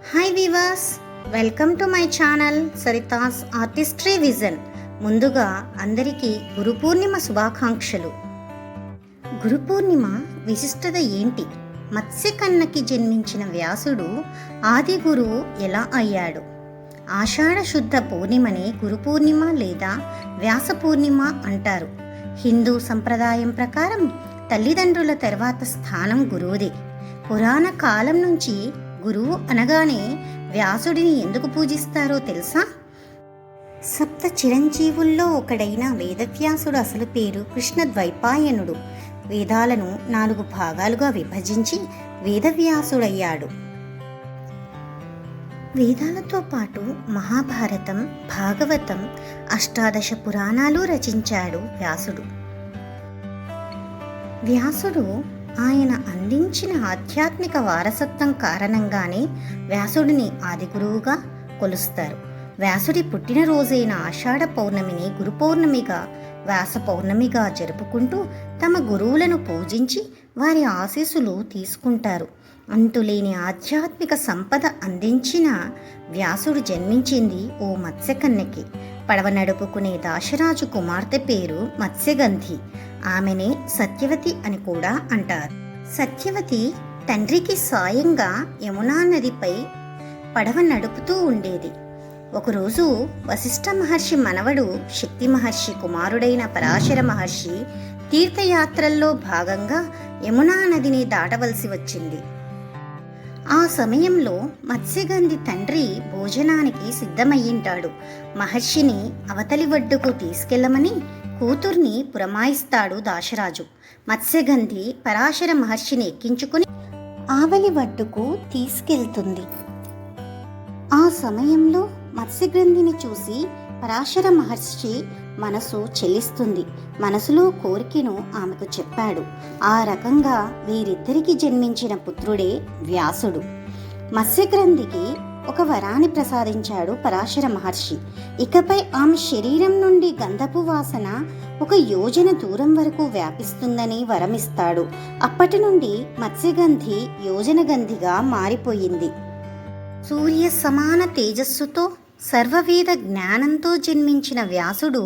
Hi weavers, welcome to my channel Saritha's artistry vision. ముందుగా అందరికీ గురు పూర్ణిమ శుభాకాంక్షలు. గురు పూర్ణిమ విశిష్టత ఏంటి? మత్స్యకన్నకి జన్మించిన వ్యాసుడు ఆది గురువు ఎలా అయ్యాడు? ఆషాఢ శుద్ధ పూర్ణిమనే గురు పూర్ణిమ లేదా వ్యాస పూర్ణిమ అంటారు. హిందూ సంప్రదాయం ప్రకారం తల్లిదండ్రుల తర్వాత స్థానం గురువుదే. పురాణ కాలం నుంచి గురువు అనగానే వ్యాసుడిని ఎందుకు పూజిస్తారో తెలుసా? సప్త చిరంజీవుల్లో ఒకడైన వేదవ్యాసుడు అసలు పేరు కృష్ణద్వైపాయనుడు. వేదాలను 4 భాగాలుగా విభజించి వేదవ్యాసుడయ్యాడు. వేదాలతో పాటు మహాభారతం, భాగవతం, అష్టాదశ పురాణాలు రచించాడు వ్యాసుడు. వ్యాసుడు ఆయన అందించిన ఆధ్యాత్మిక వారసత్వం కారణంగానే వ్యాసుడిని ఆది గురువుగా కొలుస్తారు. వ్యాసుడి పుట్టినరోజైన ఆషాఢ పౌర్ణమిని గురు పౌర్ణమిగా, వ్యాస పౌర్ణమిగా జరుపుకుంటూ తమ గురువులను పూజించి వారి ఆశీస్సులు తీసుకుంటారు. అంతులేని ఆధ్యాత్మిక సంపద అందించిన వ్యాసుడు జన్మించింది ఓ మత్స్యకన్యకి. పడవ నడుపుకునే దాశరాజు కుమార్తె పేరు మత్స్యగంధి. ఆమెనే సత్యవతి అని కూడా అంటారు. సత్యవతి తండ్రికి సాయంగా యమునా నదిపై పడవ నడుపుతూ ఉండేది. ఒకరోజు వశిష్ఠ మహర్షి మనవడు శక్తి మహర్షి కుమారుడైన పరాశర మహర్షి తీర్థయాత్రల్లో భాగంగా యమునా నదిని దాటవలసి వచ్చింది. ఆ సమయంలో మత్స్యగంధి తండ్రి భోజనానికి సిద్ధమయ్యింటాడు. మహర్షిని అవతలి ఒడ్డుకు తీసుకెళ్లమని కూతుర్ని పురమాయిస్తాడు దాశరాజు. మత్స్యగంధి పరాశర మహర్షిని ఎక్కించుకుని ఆవలి ఒడ్డుకు తీసుకెళ్తుంది. ఆ సమయంలో మత్స్యగంధిని చూసి పరాశర మహర్షి మనసు చెలిస్తుంది. మనసులో కోరికను ఆమెకు చెప్పాడు. ఆ రకంగా వీరిద్దరికి జన్మించిన పుత్రుడే వ్యాసుడు. మత్స్యగ్రంథికి ఒక వరాన్ని ప్రసాదించాడు పరాశర మహర్షి. ఇకపై ఆమె శరీరం నుండి గంధపు వాసన 1 యోజన దూరం వరకు వ్యాపిస్తుందని వరమిస్తాడు. అప్పటి నుండి మత్స్యగంధి యోజనగంధిగా మారిపోయింది. సూర్య సమాన తేజస్సుతో సర్వవేద జ్ఞానంతో జన్మించిన వ్యాసుడు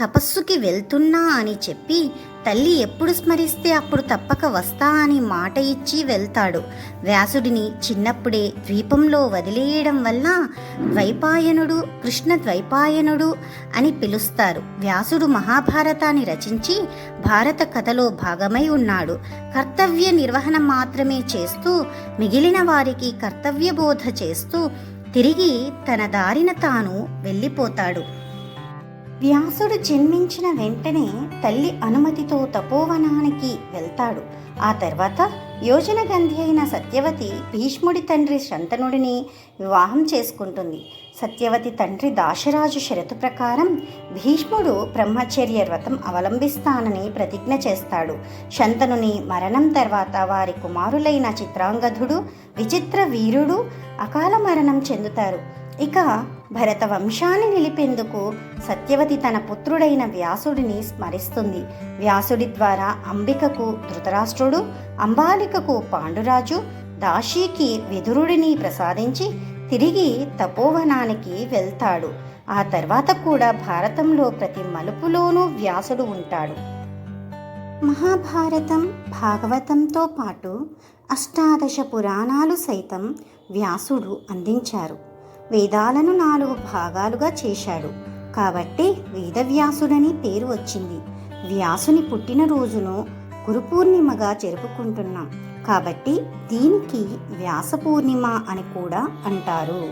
తపస్సుకి వెళ్తున్నా అని చెప్పి తల్లి ఎప్పుడు స్మరిస్తే అప్పుడు తప్పక వస్తా అని మాట ఇచ్చి వెళ్తాడు. వ్యాసుడిని చిన్నప్పుడే ద్వీపంలో వదిలేయడం వల్ల ద్వైపాయనుడు, కృష్ణ ద్వైపాయనుడు అని పిలుస్తారు. వ్యాసుడు మహాభారతాన్ని రచించి భారత కథలో భాగమై ఉన్నాడు. కర్తవ్య నిర్వహణ మాత్రమే చేస్తూ మిగిలిన వారికి కర్తవ్య బోధ చేస్తూ తిరిగి తన దారిన తాను వెళ్ళిపోతాడు. వ్యాసుడు జన్మించిన వెంటనే తల్లి అనుమతితో తపోవనానికి వెళ్తాడు. ఆ తర్వాత యోజనగంధి అయిన సత్యవతి భీష్ముడి తండ్రి శంతనుడిని వివాహం చేసుకుంటుంది. సత్యవతి తండ్రి దాశరాజు షరతు ప్రకారం భీష్ముడు బ్రహ్మచర్య వ్రతం అవలంబిస్తానని ప్రతిజ్ఞ చేస్తాడు. శంతనుని మరణం తర్వాత వారి కుమారులైన చిత్రాంగదుడు, విచిత్ర వీరుడు అకాల మరణం చెందుతారు. ఇక భరత వంశాన్ని నిలిపేందుకు సత్యవతి తన పుత్రుడైన వ్యాసుడిని స్మరిస్తుంది. వ్యాసుడి ద్వారా అంబికకు ధృతరాష్ట్రుడు, అంబాలికకు పాండురాజు, దాశీకి విదురుడిని ప్రసాదించి తిరిగి తపోవనానికి వెళ్తాడు. ఆ తర్వాత కూడా భారతంలో ప్రతి మలుపులోనూ వ్యాసుడు ఉంటాడు. మహాభారతం, భాగవతంతో పాటు అష్టాదశ పురాణాలు సైతం వ్యాసుడు అందించారు. వేదాలను 4 భాగాలుగా చేశాడు కాబట్టి వేదవ్యాసుడని పేరు వచ్చింది. వ్యాసుని పుట్టినరోజును గురు పూర్ణిమగా జరుపుకుంటున్నాం కాబట్టి దీనికి వ్యాస పూర్ణిమ అని కూడా అంటారు.